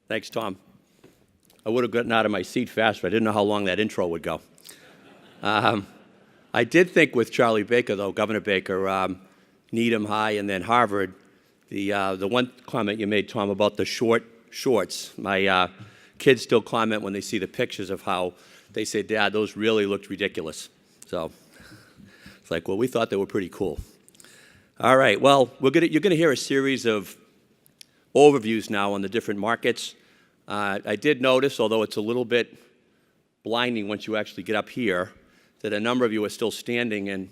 Thanks, Tom. I would have gotten out of my seat fast, but I didn't know how long that intro would go. I did think with Charlie Baker, though, Governor Baker, Needham High and then Harvard, the one comment you made, Tom, about the shorts. My kids still comment when they see the pictures of how they say, Dad, those really looked ridiculous. So it's like, well, we thought they were pretty cool. All right, well, you're going to hear a series of overviews now on the different markets. I did notice, although it's a little bit blinding once you actually get up here, that a number of you are still standing, and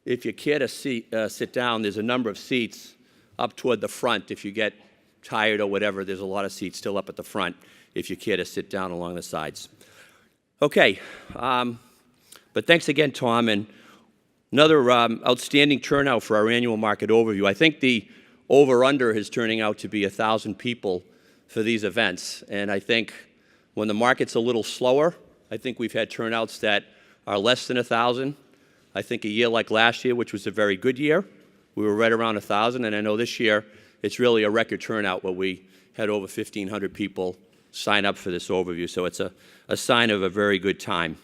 if you care to sit down, there's a number of seats up toward the front. If you get tired or whatever, there's a lot of seats still up at the front if you care to sit down along the sides. Okay, but thanks again, Tom, and another outstanding turnout for our annual market overview. I think the over-under is turning out to be 1,000 people for these events, and I think when the market's a little slower, I think we've had turnouts that are less than 1,000. I think a year like last year, which was a very good year, we were right around 1,000, and I know this year it's really a record turnout where we had over 1,500 people sign up for this overview, so it's a sign of a very good time.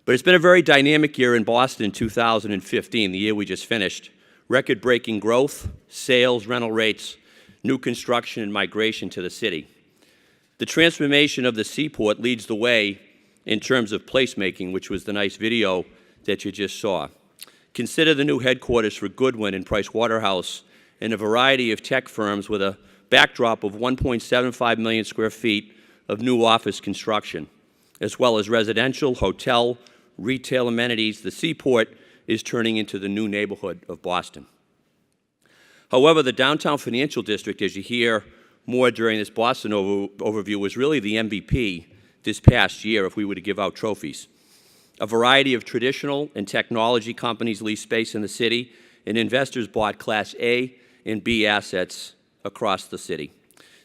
But it's been a very dynamic year in Boston in 2015, the year we just finished. Record-breaking growth, sales, rental rates, new construction, and migration to the city. The transformation of the seaport leads the way in terms of placemaking, which was the nice video that you just saw. Consider the new headquarters for Goodwin and Price Waterhouse and a variety of tech firms with a backdrop of 1.75 million square feet of new office construction, as well as residential, hotel, retail amenities. The seaport is turning into the new neighborhood of Boston. However, the downtown financial district, as you hear more during this Boston overview, was really the MVP this past year if we were to give out trophies. A variety of traditional and technology companies leased space in the city, and investors bought Class A and B assets across the city.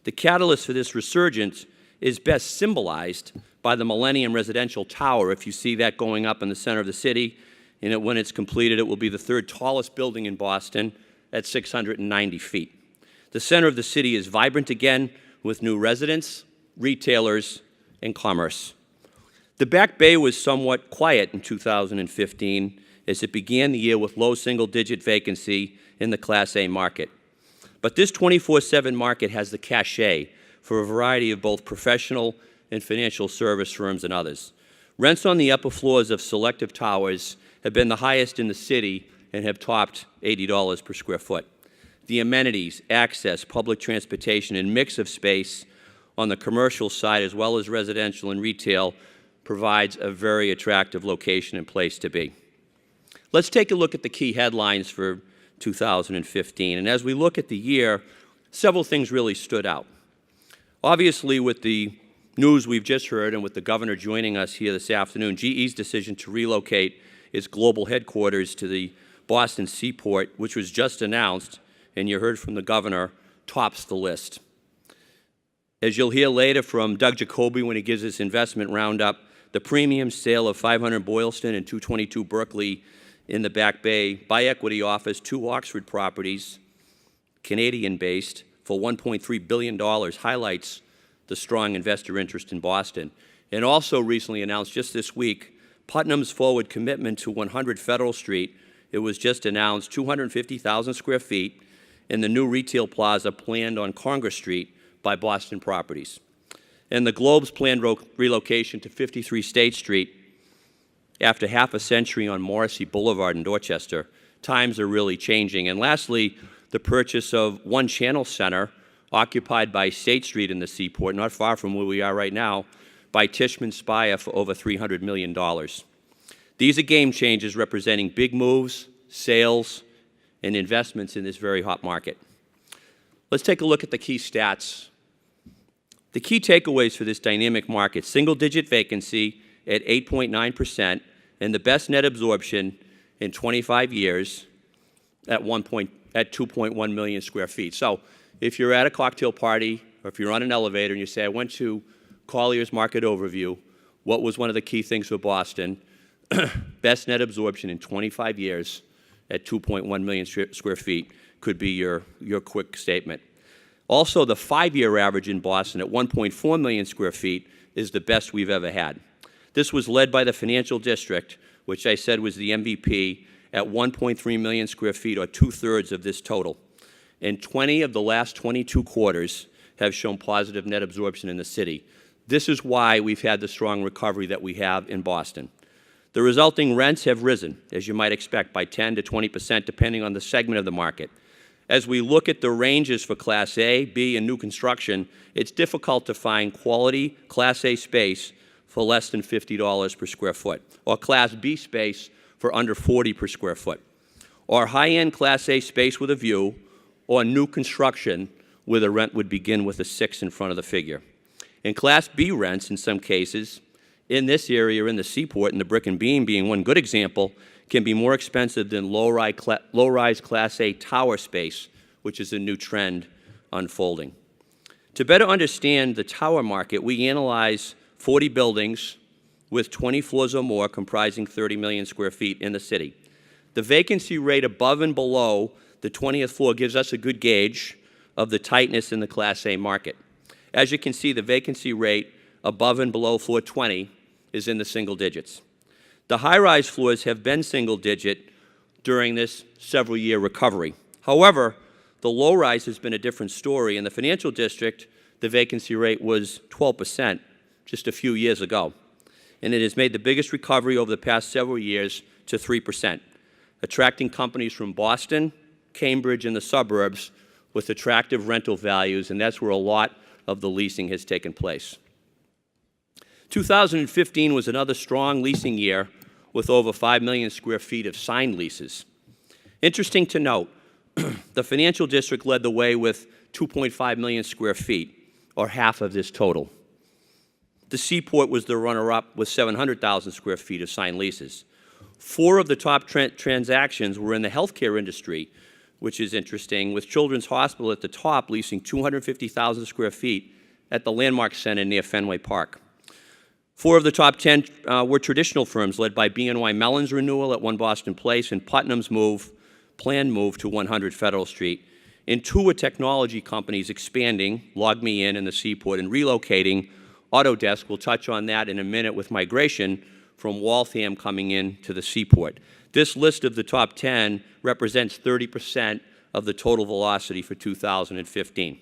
The catalyst for this resurgence is best symbolized by the Millennium Residential Tower. If you see that going up in the center of the city, and when it's completed, it will be the third tallest building in Boston at 690 feet. The center of the city is vibrant again with new residents, retailers, and commerce. The Back Bay was somewhat quiet in 2015 as it began the year with low single-digit vacancy in the Class A market. But this 24/7 market has the cachet for a variety of both professional and financial service firms and others. Rents on the upper floors of selective towers have been the highest in the city and have topped $80 per square foot. The amenities, access, public transportation, and mix of space on the commercial side as well as residential and retail provides a very attractive location and place to be. Let's take a look at the key headlines for 2015. And as we look at the year, several things really stood out. Obviously, with the news we've just heard and with the governor joining us here this afternoon, GE's decision to relocate its global headquarters to the Boston Seaport, which was just announced, and you heard from the governor, tops the list. As you'll hear later from Doug Jacoby when he gives his investment roundup, the premium sale of 500 Boylston and 222 Berkeley in the Back Bay by Equity offers two Oxford properties, Canadian-based, for $1.3 billion, highlights the strong investor interest in Boston. And also recently announced just this week, Putnam's forward commitment to 100 Federal Street. It was just announced 250,000 square feet in the new retail plaza planned on Congress Street by Boston Properties. And the Globe's planned relocation to 53 State Street after half a century on Morrissey Boulevard in Dorchester. Times are really changing. And lastly, the purchase of One Channel Center, occupied by State Street in the Seaport, not far from where we are right now, by Tishman Speyer for over $300 million. These are game changers representing big moves, sales, and investments in this very hot market. Let's take a look at the key stats. The key takeaways for this dynamic market: single-digit vacancy at 8.9% and the best net absorption in 25 years at 2.1 million square feet. So if you're at a cocktail party or if you're on an elevator and you say, I went to Collier's Market Overview, what was one of the key things for Boston? Best net absorption in 25 years at 2.1 million square feet could be your quick statement. Also, the 5-year average in Boston at 1.4 million square feet is the best we've ever had. This was led by the Financial District, which I said was the MVP, at 1.3 million square feet, or 2/3 of this total. And 20 of the last 22 quarters have shown positive net absorption in the city. This is why we've had the strong recovery that we have in Boston. The resulting rents have risen, as you might expect, by 10 to 20%, depending on the segment of the market. As we look at the ranges for Class A, B, and new construction, it's difficult to find quality Class A space for less than $50 per square foot, or Class B space for under $40 per square foot, or high-end Class A space with a view, or new construction where the rent would begin with a 6 in front of the figure. And Class B rents, in some cases, in this area, in the Seaport, and the Brick and Beam being one good example, can be more expensive than low-rise Class A tower space, which is a new trend unfolding. To better understand the tower market, we analyze 40 buildings with 20 floors or more comprising 30 million square feet in the city. The vacancy rate above and below the 20th floor gives us a good gauge of the tightness in the Class A market. As you can see, the vacancy rate above and below floor 20 is in the single digits. The high-rise floors have been single-digit during this several-year recovery. However, the low-rise has been a different story. In the Financial District, the vacancy rate was 12% just a few years ago, and it has made the biggest recovery over the past several years to 3%, attracting companies from Boston, Cambridge, and the suburbs with attractive rental values, and that's where a lot of the leasing has taken place. 2015 was another strong leasing year with over 5 million square feet of signed leases. Interesting to note, the Financial District led the way with 2.5 million square feet, or half of this total. The Seaport was the runner-up with 700,000 square feet of signed leases. 4 of the top transactions were in the healthcare industry, which is interesting, with Children's Hospital at the top leasing 250,000 square feet at the Landmark Center near Fenway Park. 4 of the top 10 were traditional firms, led by BNY Mellon's renewal at 1 Boston Place and Putnam's planned move to 100 Federal Street. And 2 were technology companies expanding, LogMeIn and the Seaport, and relocating. Autodesk, we'll touch on that in a minute, with migration from Waltham coming in to the Seaport. This list of the top 10 represents 30% of the total velocity for 2015.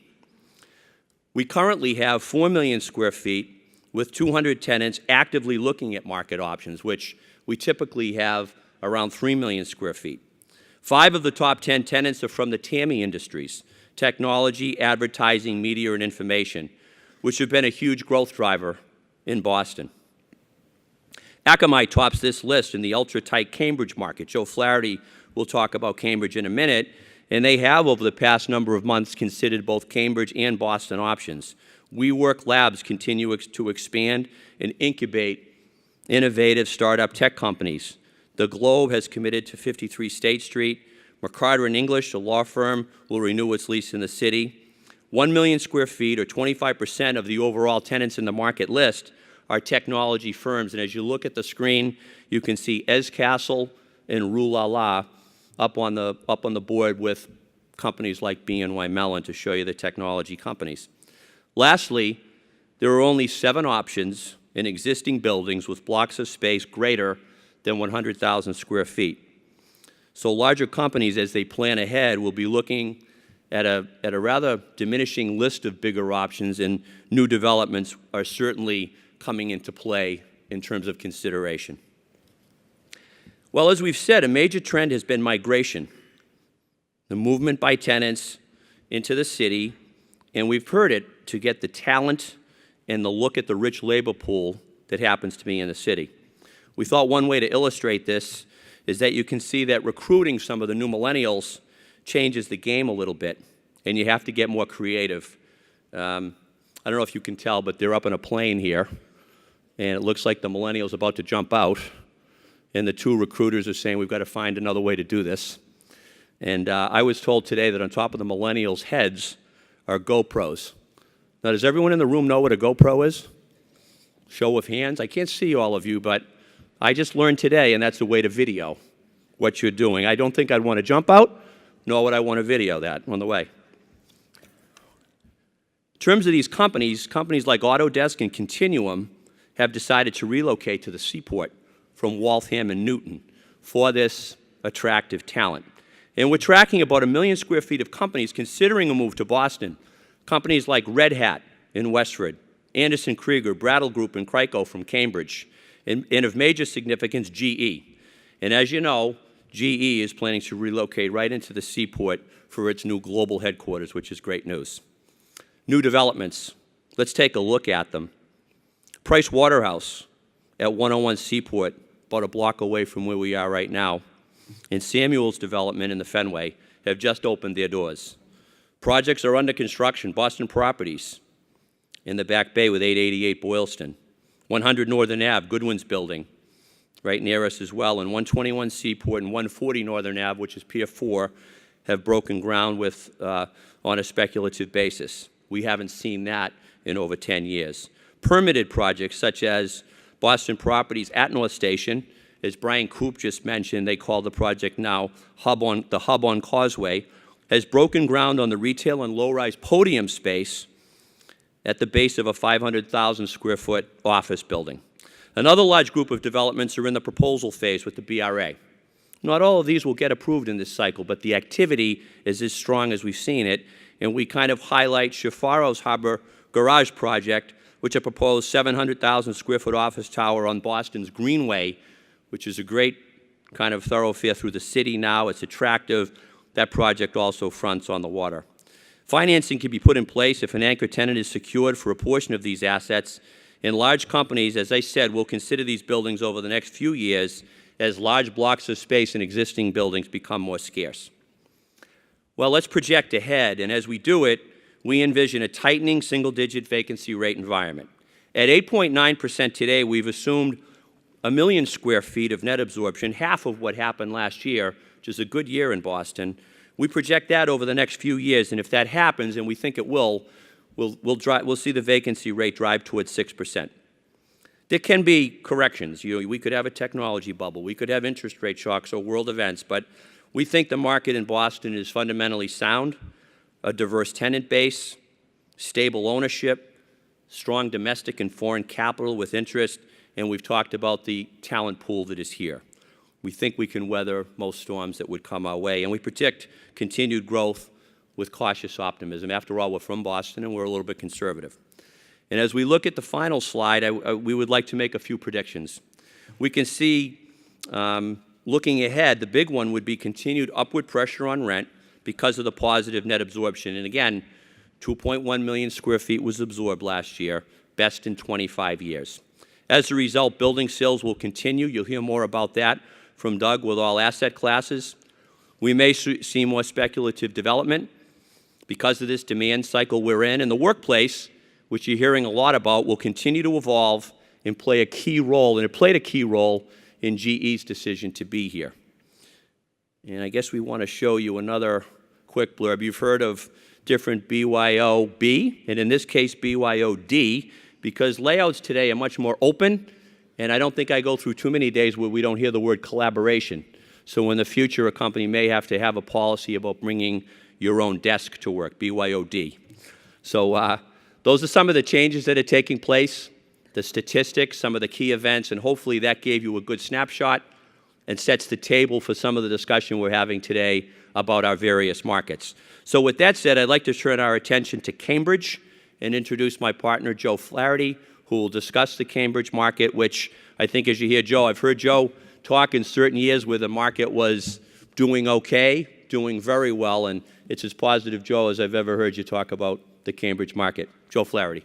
We currently have 4 million square feet with 200 tenants actively looking at market options, which we typically have around 3 million square feet. 5 of the top 10 tenants are from the TAMI industries, technology, advertising, media, and information, which have been a huge growth driver in Boston. Akamai tops this list in the ultra-tight Cambridge market. Joe Flaherty will talk about Cambridge in a minute, and they have, over the past number of months, considered both Cambridge and Boston options. WeWork Labs continue to expand and incubate innovative startup tech companies. The Globe has committed to 53 State Street. McCarter & English, a law firm, will renew its lease in the city. 1 million square feet, or 25% of the overall tenants in the market list, are technology firms. And as you look at the screen, you can see Escastle and Rue La La up on the board with companies like BNY Mellon to show you the technology companies. Lastly, there are only 7 options in existing buildings with blocks of space greater than 100,000 square feet. So larger companies, as they plan ahead, will be looking at a rather diminishing list of bigger options, and new developments are certainly coming into play in terms of consideration. Well, as we've said, a major trend has been migration, the movement by tenants into the city, and we've heard it to get the talent and the look at the rich labor pool that happens to be in the city. We thought one way to illustrate this is that you can see that recruiting some of the new millennials changes the game a little bit, and you have to get more creative. I don't know if you can tell, but they're up in a plane here, and it looks like the millennial's about to jump out, and the 2 recruiters are saying, we've got to find another way to do this. And I was told today that on top of the millennials' heads are GoPros. Now, does everyone in the room know what a GoPro is? Show of hands. I can't see all of you, but I just learned today, and that's the way to video what you're doing. I don't think I'd want to jump out, nor would I want to video that on the way. In terms of these companies, companies like Autodesk and Continuum have decided to relocate to the seaport from Waltham and Newton for this attractive talent. And we're tracking about 1 million square feet of companies considering a move to Boston. Companies like Red Hat in Westford, Anderson Krieger, Brattle Group, and Crico from Cambridge, and of major significance, GE. And as you know, GE is planning to relocate right into the seaport for its new global headquarters, which is great news. New developments. Let's take a look at them. Price Waterhouse at 101 Seaport, about a block away from where we are right now, and Samuel's development in the Fenway have just opened their doors. Projects are under construction. Boston Properties in the Back Bay with 888 Boylston. 100 Northern Ave, Goodwin's building, right near us as well, and 121 Seaport and 140 Northern Ave, which is Pier 4, have broken ground with, on a speculative basis. We haven't seen that in over 10 years. Permitted projects such as Boston Properties at North Station, as Brian Coop just mentioned, they call the project now the Hub on Causeway, has broken ground on the retail and low-rise podium space at the base of a 500,000 square foot office building. Another large group of developments are in the proposal phase with the BRA. Not all of these will get approved in this cycle, but the activity is as strong as we've seen it, and we kind of highlight Shafaro's Harbor Garage project, which a proposed 700,000 square foot office tower on Boston's Greenway, which is a great kind of thoroughfare through the city now. It's attractive. That project also fronts on the water. Financing can be put in place if an anchor tenant is secured for a portion of these assets, and large companies, as I said, will consider these buildings over the next few years as large blocks of space in existing buildings become more scarce. Well, let's project ahead, and as we do it, we envision a tightening single-digit vacancy rate environment. At 8.9% today, we've assumed 1 million square feet of net absorption, half of what happened last year, which is a good year in Boston. We project that over the next few years, and if that happens, and we think it will, we'll see the vacancy rate drive towards 6%. There can be corrections. We could have a technology bubble. We could have interest rate shocks or world events, but we think the market in Boston is fundamentally sound, a diverse tenant base, stable ownership, strong domestic and foreign capital with interest, and we've talked about the talent pool that is here. We think we can weather most storms that would come our way, and we predict continued growth with cautious optimism. After all, we're from Boston, and we're a little bit conservative. And as we look at the final slide, we would like to make a few predictions. We can see, looking ahead, the big one would be continued upward pressure on rent because of the positive net absorption. And again, 2.1 million square feet was absorbed last year, best in 25 years. As a result, building sales will continue. You'll hear more about that from Doug with all asset classes. We may see more speculative development because of this demand cycle we're in. And the workplace, which you're hearing a lot about, will continue to evolve and play a key role, and it played a key role in GE's decision to be here. And I guess we want to show you another quick blurb. You've heard of different BYOB, and in this case, BYOD, because layouts today are much more open, and I don't think I go through too many days where we don't hear the word collaboration. So in the future, a company may have to have a policy about bringing your own desk to work, BYOD. So those are some of the changes that are taking place, the statistics, some of the key events, and hopefully that gave you a good snapshot and sets the table for some of the discussion we're having today about our various markets. So with that said, I'd like to turn our attention to Cambridge and introduce my partner, Joe Flaherty, who will discuss the Cambridge market, which I think as you hear Joe, I've heard Joe talk in certain years where the market was doing okay, doing very well, and it's as positive, Joe, as I've ever heard you talk about the Cambridge market. Joe Flaherty.